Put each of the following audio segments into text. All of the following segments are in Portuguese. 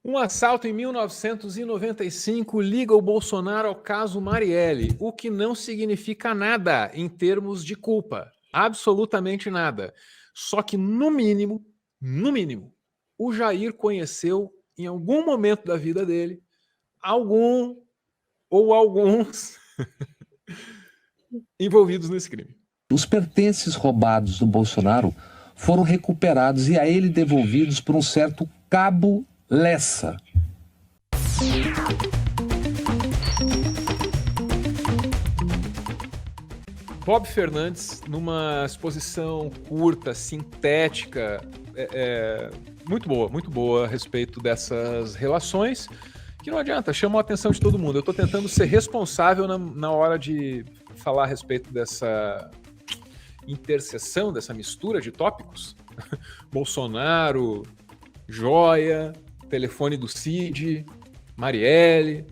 Um assalto em 1995 liga o Bolsonaro ao caso Marielle, o que não significa nada em termos de culpa. Absolutamente nada. Só que, no mínimo, o Jair conheceu, em algum momento da vida dele, algum ou alguns envolvidos nesse crime. Os pertences roubados do Bolsonaro foram recuperados e a ele devolvidos por um certo Cabo Lessa. Bob Fernandes, numa exposição curta, sintética, muito boa a respeito dessas relações, que não adianta, chamou a atenção de todo mundo. Eu estou tentando ser responsável na hora de falar a respeito dessa interseção, dessa mistura de tópicos. Bolsonaro, joia, telefone do Cid, Marielle.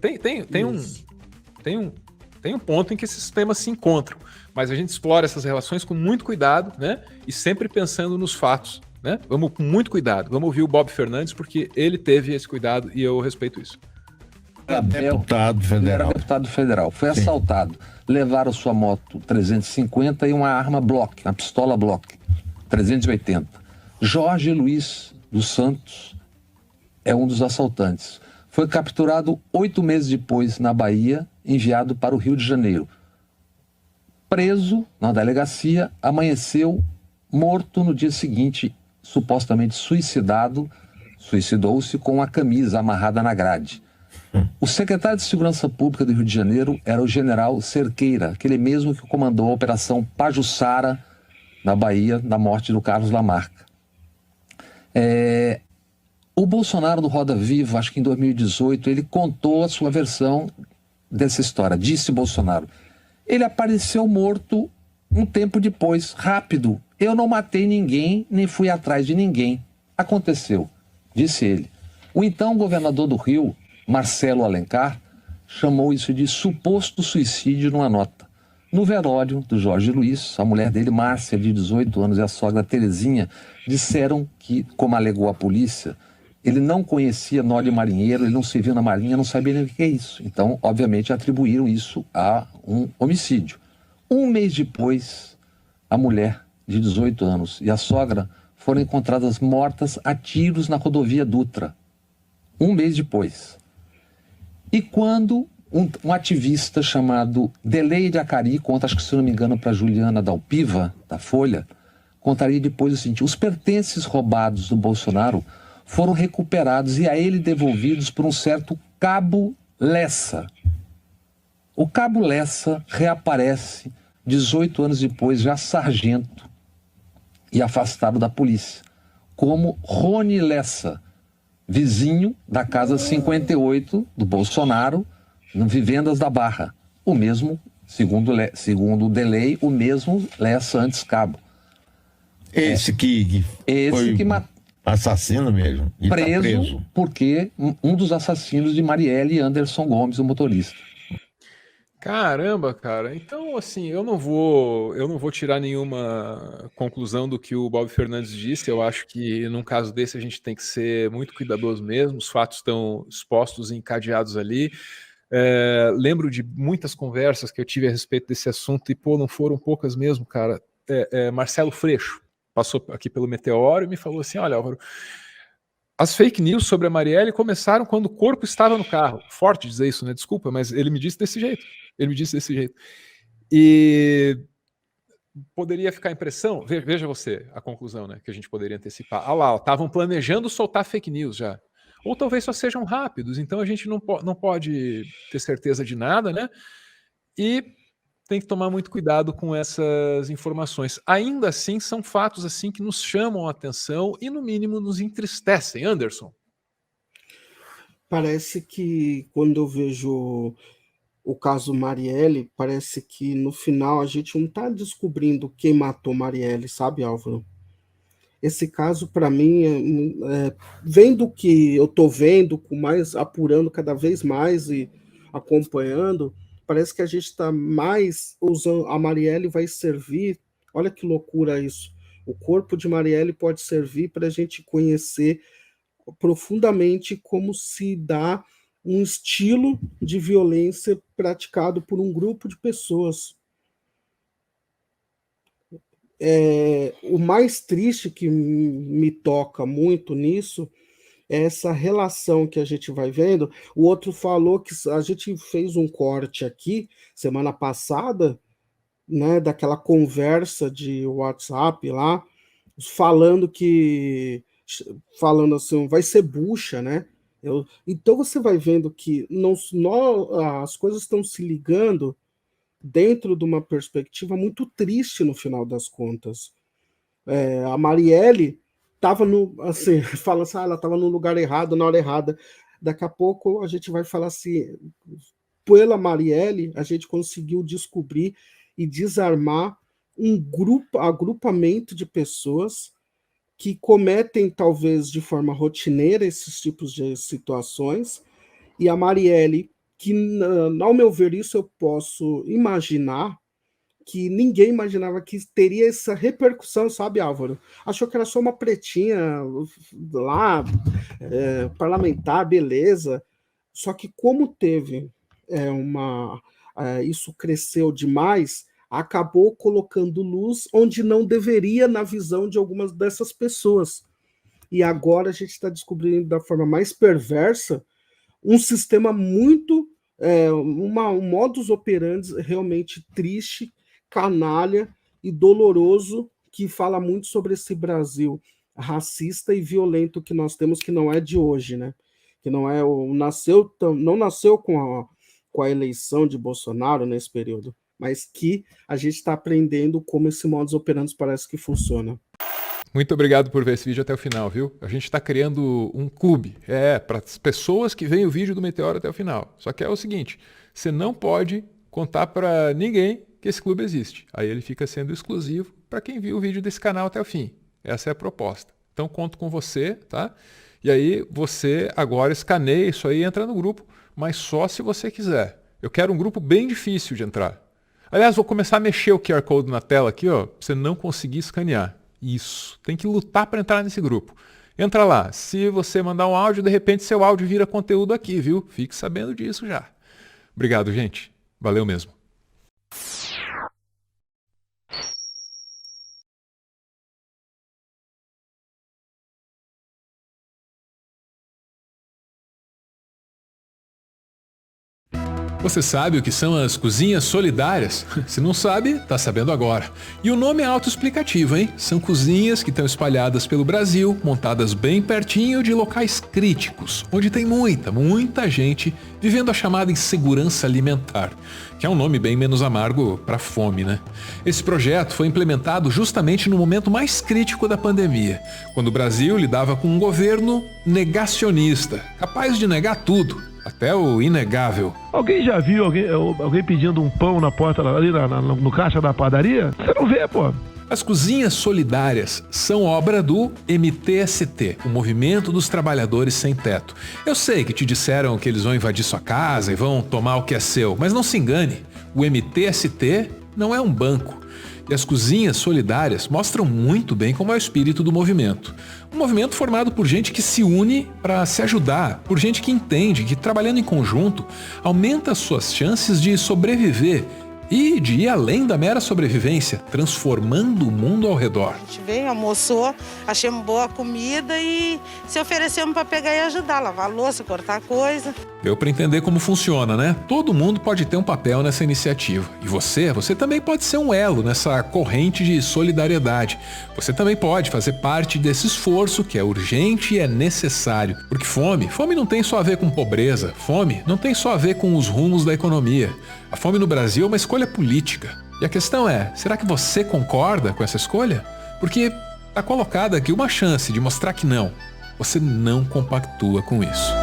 Tem um ponto em que esses temas se encontram, mas a gente explora essas relações com muito cuidado, né? E sempre pensando nos fatos, né? Vamos com muito cuidado. Vamos ouvir o Bob Fernandes, porque ele teve esse cuidado e eu respeito isso. Deputado federal. Era deputado federal. Foi assaltado. Levaram sua moto 350 e uma arma Block, uma pistola Block 380. Jorge Luiz dos Santos é um dos assaltantes. Foi capturado 8 meses depois na Bahia, enviado para o Rio de Janeiro. Preso na delegacia, amanheceu morto no dia seguinte, supostamente suicidou-se com a camisa amarrada na grade. O secretário de Segurança Pública do Rio de Janeiro era o general Cerqueira, aquele mesmo que comandou a Operação Pajuçara na Bahia, na morte do Carlos Lamarca. O Bolsonaro no Roda Viva, acho que em 2018, ele contou a sua versão dessa história. Disse Bolsonaro: ele apareceu morto um tempo depois, rápido. Eu não matei ninguém, nem fui atrás de ninguém. Aconteceu, disse ele. O então governador do Rio, Marcelo Alencar, chamou isso de suposto suicídio numa nota. No velório do Jorge Luiz, a mulher dele, Márcia, de 18 anos, e a sogra Terezinha, disseram que, como alegou a polícia, ele não conhecia Nole Marinheiro, ele não serviu na Marinha, não sabia nem o que é isso. Então, obviamente, atribuíram isso a um homicídio. Um mês depois, a mulher, de 18 anos, e a sogra foram encontradas mortas a tiros na rodovia Dutra. Um mês depois. E quando um ativista chamado Delei Acari conta, acho que se não me engano, para Juliana Dalpiva, da Folha, contaria depois o seguinte: os pertences roubados do Bolsonaro foram recuperados e a ele devolvidos por um certo Cabo Lessa. O Cabo Lessa reaparece 18 anos depois, já sargento e afastado da polícia, como Rony Lessa, vizinho da casa 58 do Bolsonaro, no Vivendas da Barra. O mesmo, segundo o Delei, o mesmo Lessa antes Cabo. Esse que matou. Assassino mesmo. E preso porque um dos assassinos de Marielle e Anderson Gomes, o motorista. Caramba, cara. Então, assim, eu não vou tirar nenhuma conclusão do que o Bob Fernandes disse. Eu acho que num caso desse a gente tem que ser muito cuidadoso mesmo. Os fatos estão expostos e encadeados ali. Lembro de muitas conversas que eu tive a respeito desse assunto e, não foram poucas mesmo, cara. Marcelo Freixo passou aqui pelo Meteoro e me falou assim: olha, Álvaro, as fake news sobre a Marielle começaram quando o corpo estava no carro. Forte dizer isso, né? Desculpa, mas ele me disse desse jeito. E poderia ficar a impressão, veja você a conclusão, né, que a gente poderia antecipar. Ah lá, estavam planejando soltar fake news já. Ou talvez só sejam rápidos, então a gente não pode ter certeza de nada, né? E tem que tomar muito cuidado com essas informações. Ainda assim, são fatos assim que nos chamam a atenção e, no mínimo, nos entristecem. Anderson? Parece que, quando eu vejo o caso Marielle, parece que, no final, a gente não está descobrindo quem matou Marielle, sabe, Álvaro? Esse caso, para mim, vendo o que eu estou vendo, apurando cada vez mais e acompanhando, parece que a gente está mais usando. A Marielle vai servir. Olha que loucura isso. O corpo de Marielle pode servir para a gente conhecer profundamente como se dá um estilo de violência praticado por um grupo de pessoas. O mais triste que me toca muito nisso é essa relação que a gente vai vendo. O outro falou que a gente fez um corte aqui semana passada, né, daquela conversa de WhatsApp lá, falando assim, vai ser bucha, né? Então você vai vendo que as coisas estão se ligando dentro de uma perspectiva muito triste no final das contas. A Marielle estava assim, fala assim, ela estava no lugar errado, na hora errada. Daqui a pouco a gente vai falar assim, pela Marielle, a gente conseguiu descobrir e desarmar um agrupamento de pessoas que cometem, talvez de forma rotineira, esses tipos de situações, e a Marielle, que, ao meu ver, isso eu posso imaginar, que ninguém imaginava que teria essa repercussão, sabe, Álvaro? Achou que era só uma pretinha lá, parlamentar, beleza. Só que como teve isso cresceu demais, acabou colocando luz onde não deveria na visão de algumas dessas pessoas. E agora a gente está descobrindo da forma mais perversa um sistema muito, um modus operandi realmente triste, canalha e doloroso, que fala muito sobre esse Brasil racista e violento que nós temos, que não é de hoje, né? Que não nasceu com a eleição de Bolsonaro nesse período, mas que a gente está aprendendo como esse modus operandi parece que funciona. Muito obrigado por ver esse vídeo até o final, viu? A gente está criando um clube, para as pessoas que veem o vídeo do Meteoro até o final. Só que é o seguinte, você não pode contar para ninguém que esse clube existe. Aí ele fica sendo exclusivo para quem viu o vídeo desse canal até o fim. Essa é a proposta. Então conto com você, tá? E aí você agora escaneia isso aí e entra no grupo, mas só se você quiser. Eu quero um grupo bem difícil de entrar. Aliás, vou começar a mexer o QR Code na tela aqui, ó, pra você não conseguir escanear. Isso, tem que lutar para entrar nesse grupo. Entra lá, se você mandar um áudio, de repente seu áudio vira conteúdo aqui, viu? Fique sabendo disso já. Obrigado, gente. Valeu mesmo. Você sabe o que são as cozinhas solidárias? Se não sabe, tá sabendo agora. E o nome é autoexplicativo, hein? São cozinhas que estão espalhadas pelo Brasil, montadas bem pertinho de locais críticos, onde tem muita gente vivendo a chamada insegurança alimentar, que é um nome bem menos amargo para fome, né? Esse projeto foi implementado justamente no momento mais crítico da pandemia, quando o Brasil lidava com um governo negacionista, capaz de negar tudo. Até o inegável. Alguém já viu alguém pedindo um pão na porta ali no caixa da padaria? Você não vê, pô. As cozinhas solidárias são obra do MTST, o Movimento dos Trabalhadores Sem Teto. Eu sei que te disseram que eles vão invadir sua casa e vão tomar o que é seu, mas não se engane, o MTST não é um banco. E as cozinhas solidárias mostram muito bem como é o espírito do movimento. Um movimento formado por gente que se une para se ajudar, por gente que entende que trabalhando em conjunto aumenta as suas chances de sobreviver e de ir além da mera sobrevivência, transformando o mundo ao redor. A gente veio, almoçou, achamos boa comida e se oferecemos para pegar e ajudar, lavar a louça, cortar coisa. Deu para entender como funciona, né? Todo mundo pode ter um papel nessa iniciativa. E você também pode ser um elo nessa corrente de solidariedade. Você também pode fazer parte desse esforço que é urgente e é necessário. Porque fome não tem só a ver com pobreza. Fome não tem só a ver com os rumos da economia. A fome no Brasil é uma escolha política. E a questão é, será que você concorda com essa escolha? Porque está colocada aqui uma chance de mostrar que não. Você não compactua com isso.